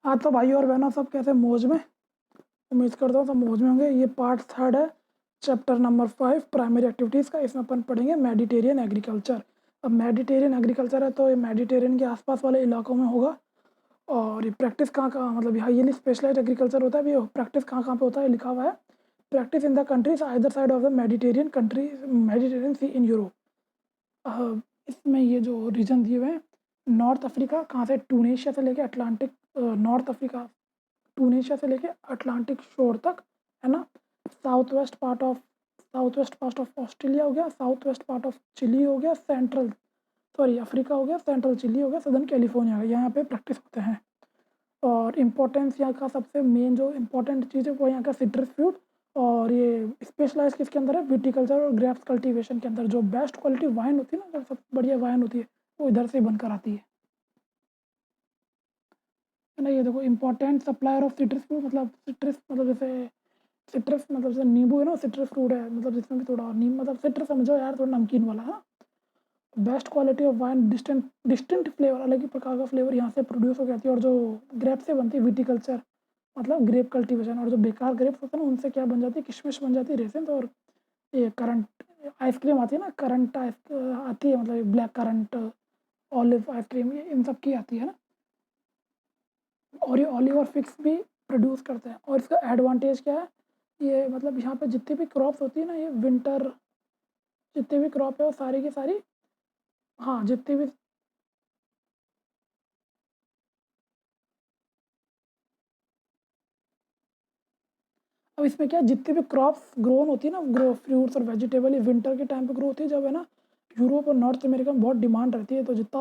हाँ तो भाई और बहनों सब कैसे मौज में। उम्मीद करता हूँ सब मौज में होंगे। ये पार्ट थर्ड है, चैप्टर नंबर 5 प्राइमरी एक्टिविटीज़ का। इसमें अपन पढ़ेंगे मेडिटेरियन एग्रीकल्चर। अब मेडिटेरियन एग्रीकल्चर है तो ये मेडिटेरियन के आसपास वाले इलाकों में होगा। और ये प्रैक्टिस कहाँ कहाँ, मतलब हाईली स्पेशलाइज्ड एग्रीकल्चर होता है। ये प्रैक्टिस कहाँ कहाँ पे होता है लिखा हुआ है। Practice in the countries either side of the Mediterranean country, Mediterranean sea in Europe. इसमें ये जो रीजन दिए हुए हैं, नॉर्थ अफ्रीका कहाँ से, टूनेशिया से लेके अटलांटिक, नॉर्थ अफ्रीका टूनेशिया से लेके अटलांटिक शोर तक, है ना। South west part of Australia हो गया, south west part of Chile हो गया, सेंट्रल सॉरी अफ्रीका हो गया, सेंट्रल चिली हो गया, सदर्न कैलिफोर्निया हो गया। यहाँ पे प्रैक्टिस होते हैं। और इम्पोर्टेंस यहाँ का सबसे मेन जो इम्पोर्टेंट चीज़ है वो यहाँ का सिट्रस फ्रूट। और ये स्पेशलाइज किसके अंदर है, विटिकल्चर और ग्रेप्स कल्टीवेशन के अंदर। जो बेस्ट क्वालिटी वाइन होती है ना, जो सबसे बढ़िया वाइन होती है वो इधर से बनकर आती है ना। ये देखो, important supplier of citrus fruit, मतलब सिट्रस मतलब जैसे सिट्रस मतलब जैसे नींबू है ना, सिट्रस फ्रूट है, मतलब जिसमें भी थोड़ा नीम, मतलब सिट्रस समझो यार, थोड़ा नमकीन वाला। हाँ, best quality of wine, distant distinct flavour, अलग ही प्रकार का फ्लेवर यहाँ से प्रोड्यूस हो जाती है। और जो ग्रेप से बनती है, विटिकल्चर मतलब ग्रेप कल्टीवेशन। और जो बेकार ग्रेप्स होते हैं ना, उनसे क्या बन जाती है, किशमिश बन जाती है, रेसिन। और ये करंट आइसक्रीम आती है ना, करंट आती है, मतलब ब्लैक करंट ऑलिव आइसक्रीम, ये इन सब की आती है ना। और ये ऑलिव और फिक्स भी प्रोड्यूस करते हैं। और इसका एडवांटेज क्या है, ये मतलब यहाँ पे जितनी भी क्रॉप्स होती है ना, ये विंटर जितनी भी क्रॉप है वो सारी की सारी, हाँ जितनी भी, अब इसमें क्या है, जितनी भी क्रॉप्स ग्रोन होती है ना, ग्रो फ्रूट्स और वेजिटेबल, ये विंटर के टाइम पे ग्रो होती है, जब है ना यूरोप और नॉर्थ अमेरिका में बहुत डिमांड रहती है। तो जितना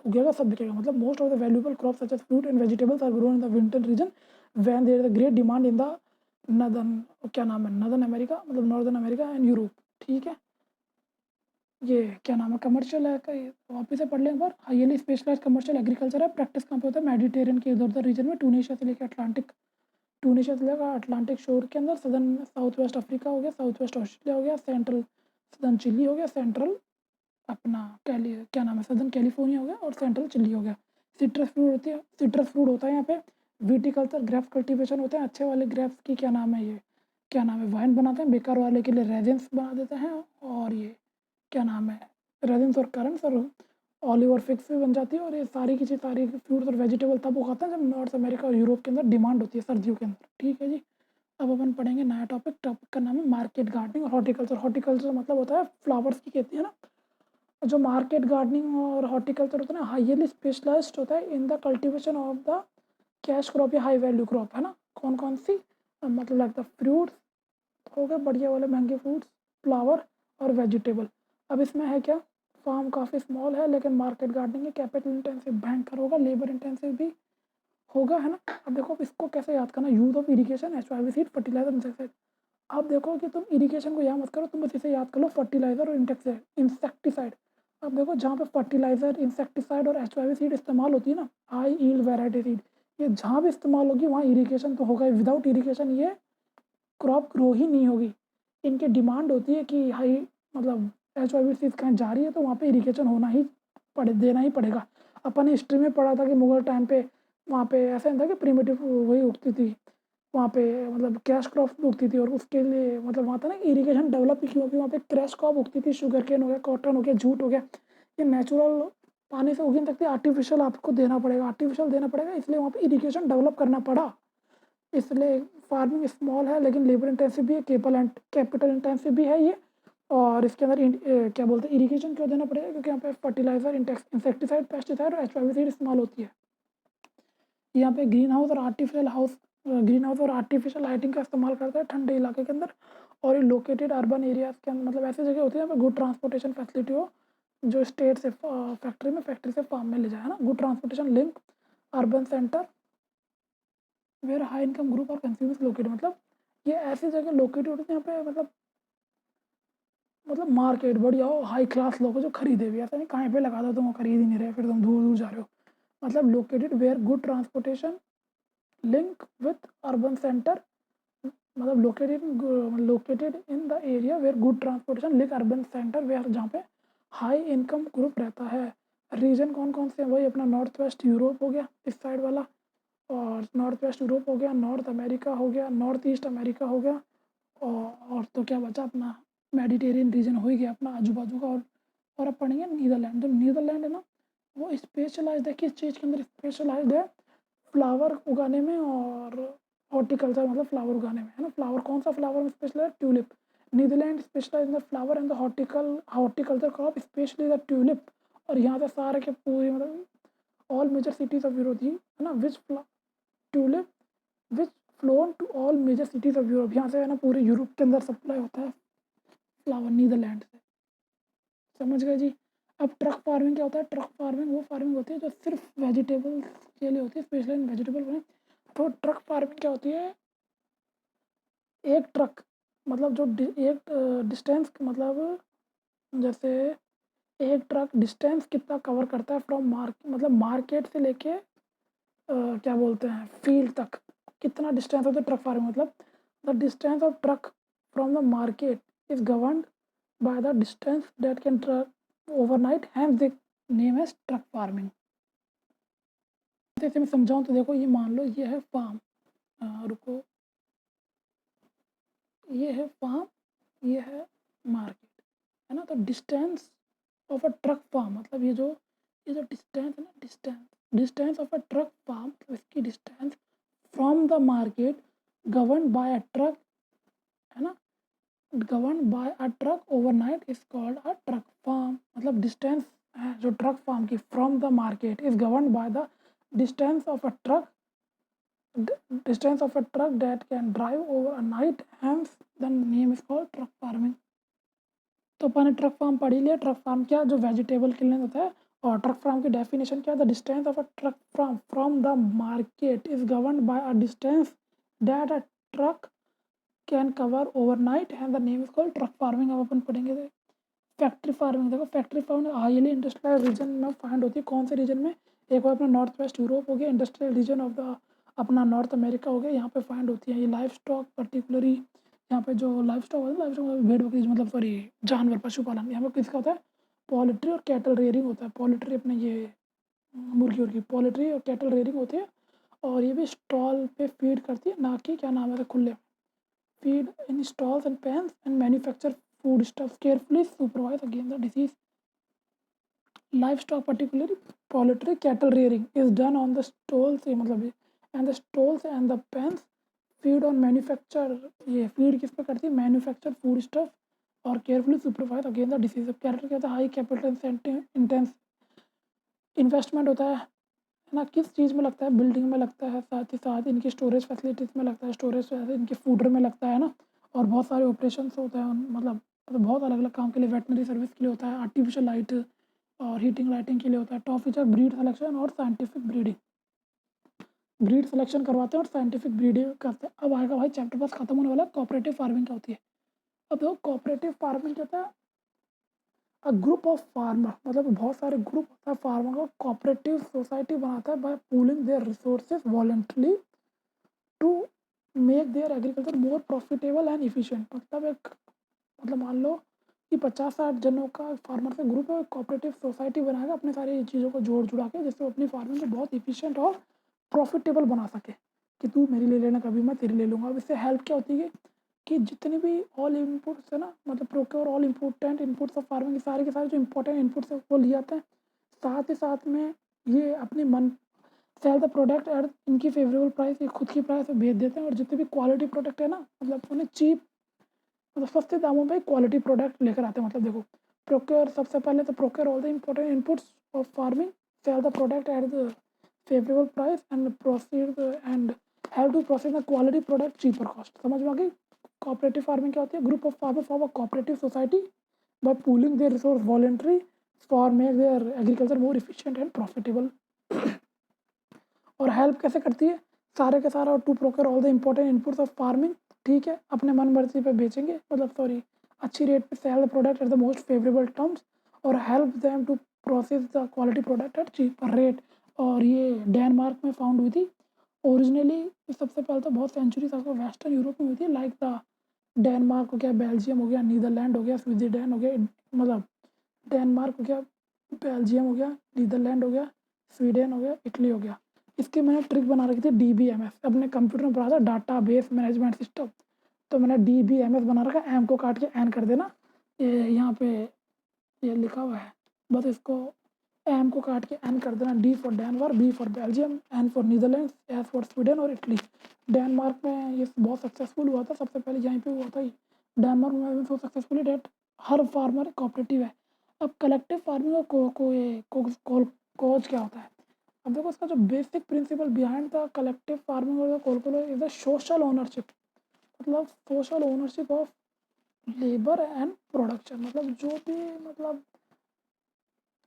उगेगा सब बिकेगा। मतलब most of the valuable crops such as fruit and vegetables are grown in the winter region when there is a great demand in the northern, क्या नाम है, नदर्न अमेरिका, मतलब नॉर्दर्न अमेरिका एंड यूरोप। ठीक है, ये क्या नाम है, कमर्शियल है का, ये वापस से पढ़ लें एक बार। हाईली स्पेशलाइज्ड कमर्शियल एग्रीकल्चर है। प्रैक्टिस कहाँ पे होता है, मेडिटेरियन के इधर उधर रीजन में, टूनेशिया से लेकर अटलांटिक, टूनेशिया से लेकर अटलांटिक शोर के अंदर, सदर्न साउथ वेस्ट अफ्रीका हो गया, साउथ वेस्ट ऑस्ट्रेलिया हो गया, सेंट्रल सदर्न चिली हो गया, सेंट्रल अपना कैली क्या नाम है, सदर्न कैलिफोर्निया हो गया, और सेंट्रल चिली हो गया। सिट्रस फ्रूट होती है, सिट्रस फ्रूट होता है यहाँ पे। विटिकल्चर ग्रेप्स कल्टीवेशन होते हैं। अच्छे वाले ग्रेप्स की क्या नाम है, ये क्या नाम है, वाइन बनाते हैं। बेकार वाले के लिए रेजिन्स बना देते हैं। और ये क्या नाम है, रेजिन्स और करंट्स और ऑलिव और फिग्स भी बन जाती है। और ये सारी की चीज़, सारी फ्रूट्स और वेजिटेबल तब उगाते हैं जब नॉर्थ अमेरिका और यूरोप के अंदर डिमांड होती है, सर्दियों के अंदर। ठीक है जी। अब अपन पढ़ेंगे नया टॉपिक। टॉपिक का नाम है मार्केट गार्डनिंग और हॉर्टिकल्चर। हॉर्टिकल्चर मतलब होता है फ्लावर्स की खेती, है ना। जो मार्केट गार्डनिंग और हॉर्टिकल्चर होता है ना, हाईली स्पेशलाइज्ड होता है in the cultivation of the cash crop या हाई वैल्यू क्रॉप, है ना। कौन कौन सी, मतलब लाइक द फ्रूट्स हो गए, बढ़िया वाले महंगे फ्रूट्स, फ्लावर और वेजिटेबल। अब इसमें है क्या, फार्म काफ़ी स्मॉल है, लेकिन मार्केट गार्डनिंग है, कैपिटल इंटेंसिव भयंकर होगा, लेबर इंटेंसिव भी होगा, है ना। अब देखो इसको कैसे याद करना, use of irrigation, H seed, fertiliser, insecticide. अब देखो कि तुम इरिगेशन को याद मत करो, तुम बस इसे याद कर लो, फर्टिलाइजर और इंसेक्टिसाइड। अब देखो जहाँ पे फर्टिलाइजर, इंसेक्टिसाइड और एच सीड इस्तेमाल होती है ना, हाई ईल्ड वैरायटी सीड, ये जहाँ भी इस्तेमाल होगी वहाँ इरिगेशन तो होगा। विदाउट इरिगेशन ये क्रॉप ग्रो ही नहीं होगी। इनकी डिमांड होती है कि हाई, मतलब एच कहीं जा रही है तो वहाँ पे इरिगेशन होना ही देना ही पड़ेगा। अपन ने हिस्ट्री में पढ़ा था कि मुगल टाइम पे वहाँ पे ऐसा नहीं था कि प्रिमिटिव वही उगती थी वहाँ पे, मतलब कैश क्रॉप उगती थी। और उसके लिए मतलब वहाँ था ना कि इरिगेशन डेवलप क्यों, क्योंकि वहाँ पे कैश क्रॉप उगती थी, शुगर केन हो गया, कॉटन हो गया, जूट हो गया। ये नेचुरल पानी से उग नहीं सकती, आर्टिफिशियल आपको देना पड़ेगा, आर्टिफिशियल देना पड़ेगा, इसलिए वहाँ पे इरिगेशन डेवलप करना पड़ा। इसलिए फार्मिंग स्मॉल है लेकिन लेबर इंटेंसिव भी है, कैपिटल इंटेंसिव भी है ये। और इसके अंदर क्या बोलते हैं, इरिगेशन क्यों देना पड़ेगा, क्योंकि यहाँ पे फर्टिलाइजर, इंसेक्टिसाइड, पेस्टिसाइड और एच इस्तेमाल होती है। यहाँ पे ग्रीन हाउस और आर्टिफिशियल लाइटिंग का इस्तेमाल करता है ठंडे इलाके के अंदर। और ये लोकेटेड अर्बन एरियाज के अंदर, मतलब ऐसी जगह होती है जहाँ पे गुड ट्रांसपोर्टेशन फैसिलिटी हो, जो स्टेट से फैक्ट्री में, फैक्ट्री से फार्म में ले जाए, है ना। Good transportation link urban centre where high income group और कंज्यूमर्स लोकेटेड, मतलब ये ऐसी जगह लोकेटेड होती है यहाँ पे, मतलब मार्केट बढ़िया हो, हाई क्लास लोग हो जो खरीदे भी, ऐसा नहीं कहीं पे लगा दो तुम वो खरीद ही नहीं रहे, फिर तुम दूर दूर जा रहे हो। मतलब located where good transportation link with urban centre, मतलब located in the area where good transportation link urban centre where, जहाँ पे हाई इनकम ग्रुप रहता है। रीजन कौन कौन से हैं, वही अपना नॉर्थ वेस्ट यूरोप हो गया इस साइड वाला, और नॉर्थ वेस्ट यूरोप हो गया, नॉर्थ अमेरिका हो गया, नॉर्थ ईस्ट अमेरिका हो गया, और तो क्या बचा अपना मेडिटेरियन रीजन हो ही गया अपना आजू बाजू का। और अब पढ़ेंगे नीदरलैंड। जो नीदरलैंड है ना, वो स्पेशलाइज्ड है, किस चीज़ के अंदर स्पेशलाइज्ड है? फ्लावर उगाने में और हॉर्टिकल्चर, मतलब फ्लावर उगाने में, है ना। फ्लावर, कौन सा फ्लावर में स्पेशल है? Tulip. Netherland specialise in the flower and the horticulture crop, specially the tulip. और यहाँ से सारे के पूरी मतलब all major cities of Europe थी, है ना, which tulip which flown to all major cities of Europe. यहाँ से है ना पूरे यूरोप के अंदर सप्लाई होता है फ्लावर नीदरलैंड से। समझ गए जी। अब ट्रक फार्मिंग क्या होता है? ट्रक फार्मिंग वो फार्मिंग होती है जो सिर्फ वेजिटेबल के लिए होती है, स्पेशली इन वेजिटेबल फार्मिंग। तो ट्रक फार्मिंग क्या होती है? एक ट्रक मतलब जो एक डिस्टेंस, मतलब जैसे एक ट्रक डिस्टेंस कितना कवर करता है फ्रॉम मार्केट, मतलब मार्केट से लेके क्या बोलते हैं फील्ड तक, कितना डिस्टेंस होता है ट्रक फार्मिंग। मतलब the distance of truck from the market is governed by the distance that can truck overnight, hence the name as truck farming. जैसे मैं समझाऊँ तो देखो, ये मान लो ये है फार्म, रुको, ये है फार्म, ये है मार्केट, है ना। तो distance of a truck farm, मतलब ये जो डिस्टेंस है ना, distance of a truck farm, तो इसकी distance from the market govern by a truck, है ना, govern by a truck overnight is called a truck farm. मतलब डिस्टेंस है जो ट्रक फार्म की from the market is govern by the distance of a truck, distance of a truck that can drive over a night, hence the name is called truck farming। तो अपन ने truck farm पढ़ ही लिया। Truck farm क्या, जो vegetable के लिए होता है। और ट्रक फार्म की डेफिनेशन क्या है? The distance of a truck farm from the market is govern by a distance that a truck can cover overnight, and the name is called truck farming. अब अपन पढ़ेंगे फैक्ट्री फार्मिंग। देखो factory farming highly industrial region में find होती है। कौन से reason में? एक बार अपना नॉर्थ वेस्ट यूरोप हो गया, इंडस्ट्रियल रीजन ऑफ द अपना नॉर्थ अमेरिका हो गया, यहाँ पे फाइंड होती है। ये लाइफ स्टॉक पर्टिकुलरली, यहाँ पे जो लाइफ स्टॉक होता है, लाइफ स्टॉक भेड़ बकरी, मतलब सॉरी जानवर पशुपालन, यहाँ पे किसका होता है? पोल्ट्री और कैटल रेयरिंग होता है। पोल्ट्री अपने ये मुर्गी उर्गी, पोल्ट्री और कैटल रेयरिंग होती है। और ये भी स्टॉल पे फीड करती है, ना कि क्या नाम है खुले feed in stalls and pans and manufacture foodstuffs carefully supervise against the disease। Livestock, particularly poultry, cattle rearing is done on the stalls, ये मतलब ये, and the stalls and the pans feed on manufacture, ये feed किस पे करती है? manufacture foodstuff और carefully supervise against the disease। Character क्या था? हाई कैपिटल इंटेंस इन्वेस्टमेंट होता है ना। किस चीज़ में लगता है? बिल्डिंग में लगता है, साथ ही साथ इनकी स्टोरेज फैसिलिटीज़ में लगता है, स्टोरेज इनके फूडर में लगता है ना। और बहुत सारे ऑपरेशंस होते हैं मतलब बहुत अलग अलग काम के लिए, वेटनरी सर्विस के लिए होता है, आर्टिफिशियल लाइट और हीटिंग लाइटिंग के लिए होता है। टॉप फीचर ब्रीड सिलेक्शन और साइंटिफिक ब्रीडिंग। ब्रीड सिलेक्शन करवाते हैं और साइंटिफिक ब्रीडिंग करते हैं। अब आएगा भाई चैप्टर बस खत्म होने वाला, कोऑपरेटिव फार्मिंग क्या होती है। अब देखो कोऑपरेटिव फार्मिंग क्या होता है? अ ग्रुप ऑफ फार्मर, मतलब बहुत सारे ग्रुप होता है फार्मर का, कोऑपरेटिव सोसाइटी बनाता है by pooling their resources voluntarily to make their agriculture more profitable and efficient. मतलब एक, मतलब मान लो कि 50-60 जनों का फार्मर का ग्रुप है, कोऑपरेटिव सोसाइटी बनाएगा अपने सारी चीज़ों को जोड़ जुड़ा के, जिससे वो अपनी फार्मिंग को बहुत इफिशिएंट और प्रॉफिटेबल बना सके, कि तू मेरी ले लेना, कभी मैं तेरी ले लूँगा। अब इससे हेल्प क्या होती है कि जितने भी ऑल इनपुट्स है ना, मतलब procure all important inputs of farming, के सारे जो इंपॉर्टेंट इनपुट्स है वो लिए जाते हैं। साथ ही साथ में ये अपने मन सेल द प्रोडक्ट एट इनकी फेवरेबल प्राइस, ये खुद की प्राइस पे भेज देते हैं। और जितने भी क्वालिटी प्रोडक्ट है ना, मतलब उन्हें चीप, मतलब सस्ते दामों पे क्वालिटी प्रोडक्ट लेकर आते हैं। मतलब देखो प्रोक्योर, सबसे पहले तो procure all the important inputs of farming, sell the product at the favourable price and proceed and have to process the quality product cheaper cost. समझ में आ गई? कोऑपरेटिव फार्मिंग क्या होती है? Group of farmer form a cooperative society by pooling their resource voluntary for make their agriculture more efficient and profitable. और help कैसे करती है? सारे के सारा to procure all the important inputs of farming, ठीक है, अपने मन मर्जी पे बेचेंगे, मतलब सॉरी अच्छी रेट पे sell the product at the most favourable terms, और help them to process the quality product at cheaper rate. और ये डेनमार्क में फाउंड हुई थी ओरिजिनली। सबसे पहले तो बहुत सेंचुरी तक वेस्टर्न यूरोप में हुई थी, लाइक द डेनमार्क हो गया, बेल्जियम हो गया, नीदरलैंड हो गया, स्विट्जरलैंड हो गया, मतलब डेनमार्क हो गया, बेल्जियम हो गया, नीदरलैंड हो गया, स्वीडन हो गया, इटली हो गया। इसकी मैंने ट्रिक बना रखी थी DBMS, अपने कंप्यूटर में पढ़ा था डाटा बेस मैनेजमेंट सिस्टम। तो मैंने DBMS बना रखा है, एम को काट के एन कर देना, ये यहाँ पे ये लिखा हुआ है, बस इसको एम को काट के एन कर देना। D for Denver, B for Belgium, N for Netherlands, S for Sweden और इटली। डेनमार्क में ये बहुत सक्सेसफुल हुआ था, सबसे पहले यहीं पे हुआ था ही डेनमार्क में सो सक्सेसफुली डेट हर फार्मर कोऑपरेटिव है। अब कलेक्टिव फार्मिंग का कोज क्या होता है? अब देखो इसका जो basic principle behind the collective farming और कोलकोलो इज द सोशल ओनरशिप, मतलब social ownership of labour and production. मतलब जो भी मतलब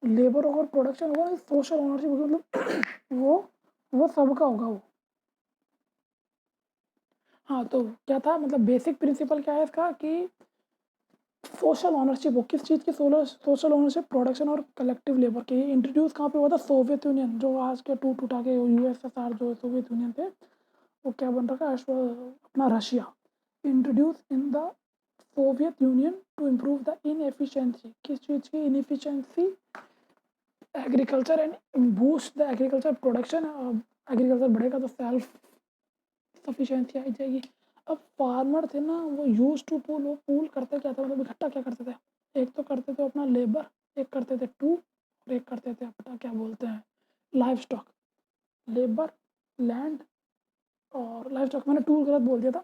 लेबर और प्रोडक्शन होगा, सोशल ओनरशिप होगी, मतलब वो सबका होगा वो। हाँ, तो क्या था मतलब बेसिक प्रिंसिपल क्या है इसका कि सोशल ओनरशिप हो, किस चीज़ की सोशल ओनरशिप? प्रोडक्शन और कलेक्टिव लेबर की। इंट्रोड्यूस कहाँ पे हुआ था? सोवियत यूनियन, जो आज के टूट उठा के USSR जो सोवियत यूनियन थे, वो क्या बन रखा है अपना Russia. Introduce in the Soviet Union to improve the inefficiency, किस चीज़ की inefficiency? Agriculture and boost the agriculture production. Agriculture बढ़ेगा तो सेल्फ सफिशिएंसी आ जाएगी। अब फार्मर थे ना, वो यूज टू पूल, वो पूल करते क्या था, मतलब इकट्ठा क्या करते थे? एक तो करते थे अपना लेबर, एक करते थे टू, और एक करते थे अपना क्या बोलते हैं लाइव स्टॉक। लेबर, लैंड और लाइव स्टॉक, मैंने टूल गलत बोल दिया था।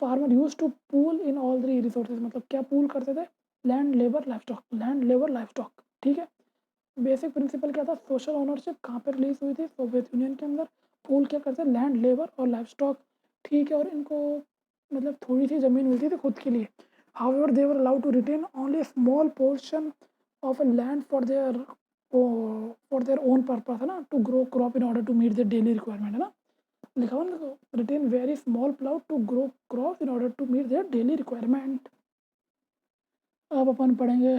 Farmer use to pool in all three resources, मतलब क्या पूल करते थे? Land, labour, livestock, land, labour, livestock. ठीक है, बेसिक प्रिंसिपल क्या था? सोशल ओनरशिप कहाँ पर रिलीज हुई थी? सोवियत यूनियन के अंदर। पूल क्या करते हैं? लैंड, लेबर और लाइव स्टॉक। ठीक है, और इनको मतलब थोड़ी सी ज़मीन मिलती थी खुद के लिए। However they were allowed to retain only small portion of a land for their own purpose, है ना, to grow crop in order to meet their daily requirement, है ना, लिखा हुआ ना, retain very small plot to grow crop in order to meet their daily requirement. अब अपन पढ़ेंगे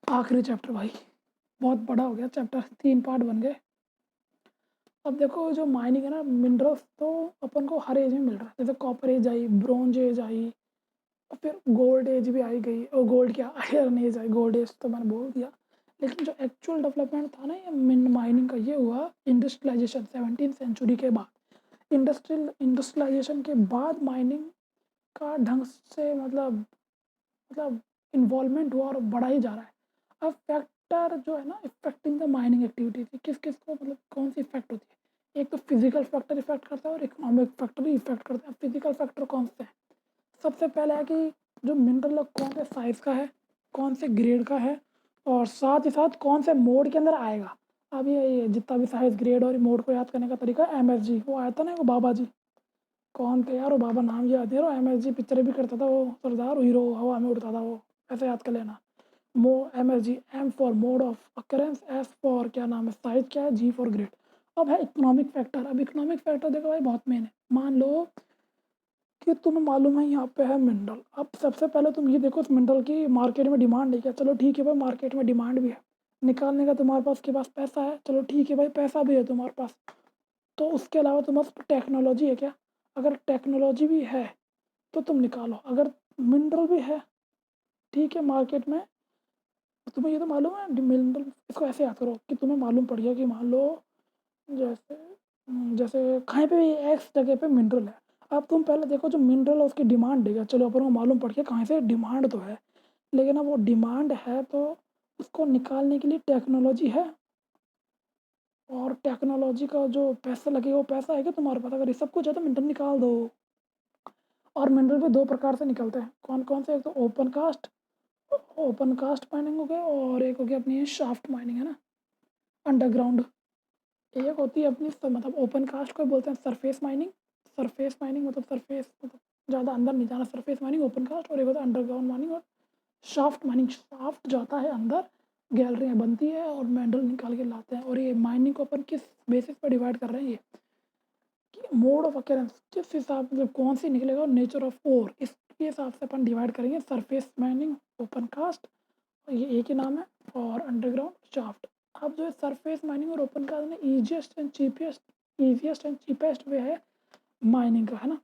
आखिरी चैप्टर भाई, बहुत बड़ा हो गया चैप्टर, 3 पार्ट बन गए। अब देखो जो माइनिंग है ना, मिनरल्स तो अपन को हर एज में मिल रहा है, जैसे कॉपर एज आई, ब्रॉन्ज एज आई, और फिर गोल्ड एज भी आई गई, और गोल्ड क्या आयरन एज आई, गोल्ड एज तो मैंने बोल दिया। लेकिन जो एक्चुअल डेवलपमेंट था ना ये माइनिंग का, ये हुआ इंडस्ट्रियलाइजेशन 17th सेंचुरी के बाद। इंडस्ट्रियलाइजेशन के बाद माइनिंग का ढंग से मतलब इन्वॉल्वमेंट हुआ और बढ़ा ही जा रहा है। अब फैक्टर जो है ना इफेक्टिंग द माइनिंग एक्टिविटी थी, किस किस को मतलब कौन सी इफेक्ट होती है? एक तो फिजिकल फैक्टर इफेक्ट करता है और इकोनॉमिक फैक्टर भी इफेक्ट करता है। फिजिकल फैक्टर कौन से हैं? सबसे पहले है कि जो मिनरल कौन से साइज़ का है, कौन से ग्रेड का है, और साथ ही साथ कौन से मोड के अंदर आएगा। अब ये जितना भी साइज़, ग्रेड और मोड को याद करने का तरीका है MSG, वो आया था ना वो बाबा जी, कौन थे यार वो बाबा, नाम याद है, वो MSG पिक्चरें भी करता था, वो सरदार हीरो हवा में उड़ता था वो, ऐसे याद कर लेना। MSG, M for mode of occurrence, S for क्या नाम है साइज क्या है, G फॉर ग्रेड। अब है इकोनॉमिक फैक्टर। अब इकोनॉमिक फैक्टर देखो भाई बहुत मेन है। मान लो कि तुम्हें मालूम है यहाँ पे है मिनरल, अब सबसे पहले तुम ये देखो उस मिनरल की मार्केट में डिमांड है क्या? चलो ठीक है भाई, मार्केट में डिमांड भी है, निकालने का तुम्हारे पास के पास पैसा है, चलो ठीक है भाई, पैसा भी है तुम्हारे पास, तो उसके अलावा तुम्हारे पास टेक्नोलॉजी है क्या? अगर टेक्नोलॉजी भी है तो तुम निकालो। अगर मिनरल भी है, ठीक है, मार्केट में, तो तुम्हें ये तो मालूम है मिनरल, इसको ऐसे याद करो कि तुम्हें मालूम पड़ गया कि मान लो जैसे जैसे कहीं पे भी एक्स जगह पे मिनरल है। अब तुम पहले देखो जो मिनरल है उसकी डिमांड देगा, चलो अपन को मालूम पड़ गया कहाँ से डिमांड तो है, लेकिन अब वो डिमांड है तो उसको निकालने के लिए टेक्नोलॉजी है, और टेक्नोलॉजी का जो पैसा लगेगा वो पैसा है क्या तुम्हारे पास? अगर ये सब कुछ है तो मिनरल निकाल दो। और मिनरल भी दो प्रकार से निकलते हैं, कौन कौन से? एक तो ओपन कास्ट माइनिंग हो गया, और एक हो गया अपनी शाफ्ट माइनिंग, है ना, अंडरग्राउंड। एक होती है अपनी मतलब ओपन कास्ट को बोलते हैं सरफेस माइनिंग। सरफेस माइनिंग मतलब सरफेस मतलब ज़्यादा अंदर नहीं जाना, सरफेस माइनिंग ओपन कास्ट। और एक होता है अंडरग्राउंड माइनिंग और शाफ्ट माइनिंग। शाफ्ट जाता है अंदर, गैलरियाँ बनती है और मेंडल निकाल के लाते हैं। और ये माइनिंग को अपन किस बेसिस पर डिवाइड कर रहे हैं, ये कि मोड ऑफ अकेरेंस, किस हिसाब से कौन सी निकलेगा, और नेचर ऑफ ओर, इसके हिसाब से अपन डिवाइड करेंगे। सरफेस माइनिंग, ओपन कास्ट, ये एक ही नाम है, और अंडरग्राउंड, शाफ्ट। अब जो है सरफेस माइनिंग और ओपन कास्ट में ईजिएस्ट एंड चीपेस्ट वे है माइनिंग का, है ना।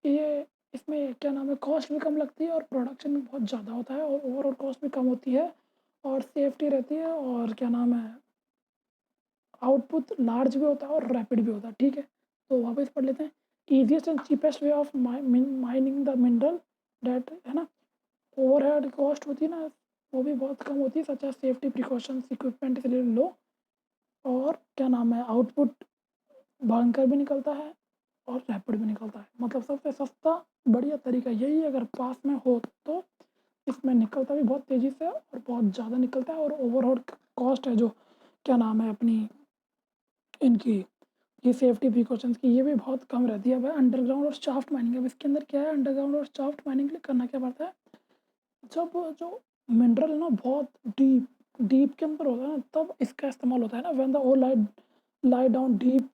ये इसमें क्या नाम है, कॉस्ट भी कम लगती है और प्रोडक्शन भी बहुत ज़्यादा होता है, और ओवरऑल कॉस्ट भी कम होती है, और सेफ्टी रहती है, और क्या नाम है आउटपुट लार्ज भी होता है और रैपिड भी होता है, ठीक है। तो वापस पढ़ लेते हैं। Easiest and cheapest way of mining the mineral that, है ना। ओवरहेड कॉस्ट होती है ना, वो भी बहुत कम होती है, such as safety precautions, equipment इसलिए लो, और क्या नाम है, आउटपुट भयंकर भी निकलता है और रैपिड भी निकलता है। मतलब सबसे सस्ता बढ़िया तरीका यही है, अगर पास में हो तो इसमें निकलता भी बहुत तेज़ी से और बहुत ज़्यादा निकलता है, और ओवरऑल कॉस्ट है जो क्या नाम है अपनी इनकी, ये सेफ्टी प्रिकॉशंस की, ये भी बहुत कम रहती है। अब अंडरग्राउंड और शाफ्ट माइनिंग, अब इसके अंदर क्या है, अंडरग्राउंड और शाफ्ट माइनिंग के लिए करना क्या पड़ता है, जब जो मिनरल है ना बहुत डीप डीप के अंदर होता है ना, तब इसका इस्तेमाल होता है ना, when the ore lie down deep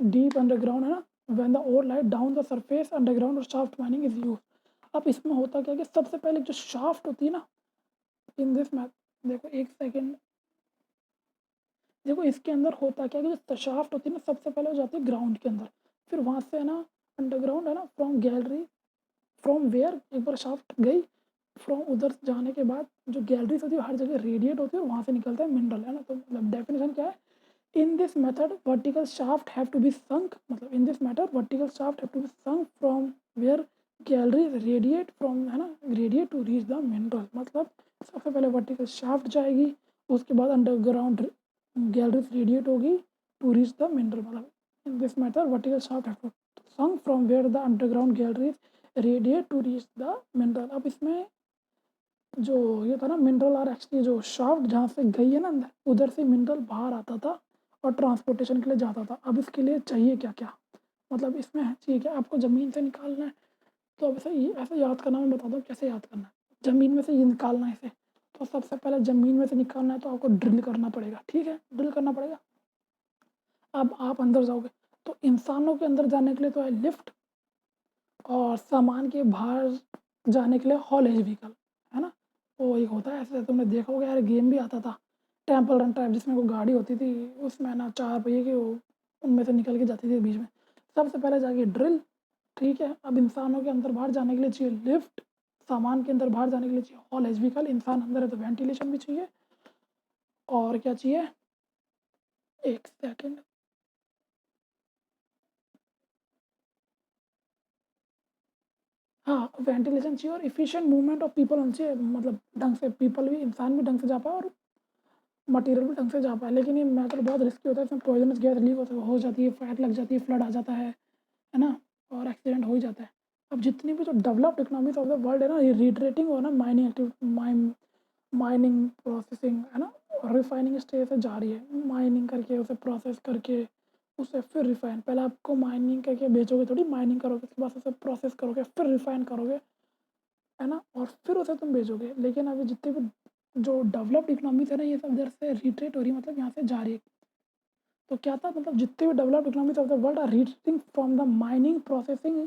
deep underground, है ना, when the ore lie down the surface underground और शाफ्ट माइनिंग इज यूज। अब इसमें होता क्या है कि सबसे पहले जो शाफ्ट होती है ना, इन दिस मैथ, देखो एक सेकेंड, देखो इसके अंदर होता क्या है कि जो शाफ्ट होती है ना, सबसे पहले हो जाती है ग्राउंड के अंदर, फिर वहाँ से है ना अंडरग्राउंड, है ना, फ्रॉम गैलरी, फ्रॉम वेयर, एक बार शाफ्ट गई, फ्रॉम उधर जाने के बाद जो गैलरीज होती है हर जगह रेडिएट होती है और वहाँ से निकलता है मिनरल, है ना। तो मतलब डेफिनेशन क्या है, in this method vertical shaft have to be sunk, मतलब in this method vertical shaft have to be sunk from where galleries radiate from, है ना, radiate to reach the mineral. मतलब सबसे पहले वर्टिकल शाफ्ट जाएगी, उसके बाद अंडरग्राउंड गैलरीज रेडिएट होगी टू रीच द मिनरल। मतलब in this method vertical shaft have to sunk from where the underground galleries radiate to reach the mineral. अब इसमें जो ये था ना मिनरल, और एक्चुअली जो शाफ्ट जहाँ से गई है ना अंदर, उधर से मिनरल बाहर आता था और ट्रांसपोर्टेशन के लिए जाता था। अब इसके लिए चाहिए क्या क्या, मतलब इसमें चाहिए क्या, आपको ज़मीन से निकालना है, तो अब ऐसे याद करना, मैं बता दूँ कैसे याद करना है। ज़मीन में से ये निकालना है इसे, तो सबसे पहले ज़मीन में से निकालना है तो आपको ड्रिल करना पड़ेगा, ठीक है, ड्रिल करना पड़ेगा। अब आप अंदर जाओगे तो इंसानों के अंदर जाने के लिए तो है लिफ्ट, और सामान के बाहर जाने के लिए हॉलेज व्हीकल, है ना। वो एक होता है, ऐसे तुमने देखा होगा यार, गेम भी आता था टेम्पल रन टाइप, जिसमें वो गाड़ी होती थी, उसमें ना 4 पहिए की, वो उनमें से निकल के जाती थी बीच में। सबसे पहले जाके ड्रिल, ठीक है। अब इंसानों के अंदर बाहर जाने के लिए चाहिए लिफ्ट, सामान के अंदर बाहर जाने के लिए चाहिए हॉलेज व्हीकल, इंसान अंदर है तो वेंटिलेशन भी चाहिए, और क्या चाहिए, एक सेकेंड, हाँ वेंटिलेशन चाहिए और एफिशिएंट मूवमेंट ऑफ पीपल होना चाहिए, मतलब ढंग से पीपल भी, इंसान भी ढंग से जा पाए और मटेरियल भी ढंग से जा पाए। लेकिन ये मैटर बहुत रिस्की होता है, इसमें पॉइजनस गैस लीक हो जाती है, फायर लग जाती है, फ्लड आ जाता है ना, और एक्सीडेंट हो ही जाता है। अब जितनी भी जो developed economies of the world है ना, ये रिटरेटिंग हो ना, माइनिंग एक्टिव माइनिंग प्रोसेसिंग, है ना, रिफाइनिंग स्टेज से जा रही है, माइनिंग करके उसे प्रोसेस करके उसे फिर रिफाइन, पहले आपको माइनिंग करके बेचोगे थोड़ी, माइनिंग करोगे उसके बाद उसे प्रोसेस करोगे फिर रिफाइन करोगे, है ना, और फिर उसे तुम बेचोगे। लेकिन अभी जितने भी जो डेवलप्ड इकोनॉमीज है ना, ये सब इधर से रिट्रेट हो रही है, मतलब यहाँ से जा रही है। तो क्या था, मतलब जितने भी developed economies of the world are retreating from the mining processing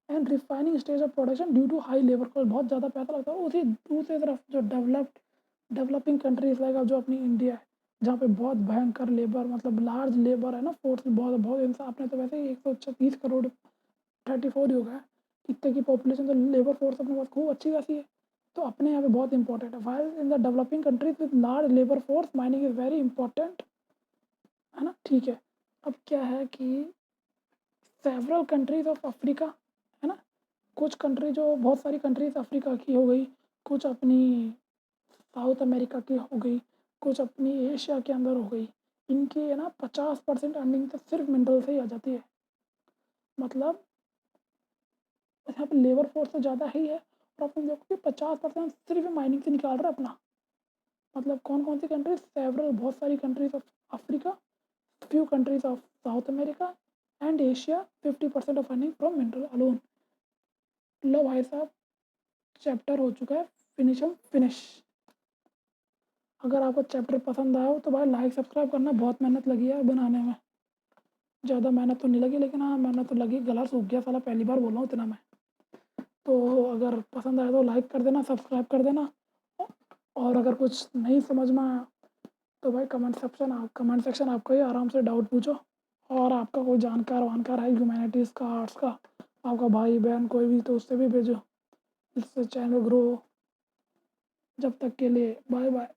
and refining stage of production due to high labour cost, बहुत ज़्यादा पैसा लगता है। उसी दूसरी तरफ जो डेवलपिंग कंट्रीज लाइक जो अपनी इंडिया है, जहाँ पे बहुत भयंकर लेबर, मतलब लार्ज लेबर है ना, फोर्स बहुत बहुत इंसान, आपने तो वैसे ही 136 करोड़ 34 ही होगा, इतने की पॉपुलेशन, तो लेबर फोर्स अपने पास खूब अच्छी खासी है, तो अपने यहाँ पे बहुत इंपॉर्टेंट है। While in the developing countries with large labour force mining is very important, है ना, ठीक है। अब क्या है कि सेवरल कंट्रीज ऑफ अफ्रीका, है ना, कुछ कंट्री, जो बहुत सारी कंट्रीज अफ्रीका की हो गई, कुछ अपनी साउथ अमेरिका की हो गई, कुछ अपनी एशिया के अंदर हो गई, इनकी है ना 50% अर्निंग तो सिर्फ मिनरल से ही आ जाती है। मतलब यहाँ पे लेबर फोर्स तो ज़्यादा ही है, और अपन देखो कि 50% सिर्फ माइनिंग से निकाल रहा है अपना। मतलब कौन कौन सी कंट्रीज, सेवरल, बहुत सारी countries of Africa, few countries of South America and Asia, 50% of earning from mineral alone। लो भाई साहब, चैप्टर हो चुका है फिनिश। अगर आपको चैप्टर पसंद आया हो तो भाई लाइक सब्सक्राइब करना, बहुत मेहनत लगी है बनाने में, ज़्यादा मेहनत तो नहीं लगी, लेकिन हाँ मेहनत तो लगी, गला सूख गया साला, पहली बार बोल रहा हूँ इतना मैं। तो अगर पसंद आया तो लाइक कर देना, सब्सक्राइब कर देना, और अगर कुछ नहीं समझ में आया तो भाई कमेंट सेक्शन आपका ही, आराम से डाउट पूछो, और आपका कोई जानकार वानकार है ह्यूमैनिटीज़ का, आर्ट्स का, आपका भाई बहन कोई भी, तो उससे भी भेजो, इससे चैनल ग्रो हो। जब तक के लिए बाय बाय।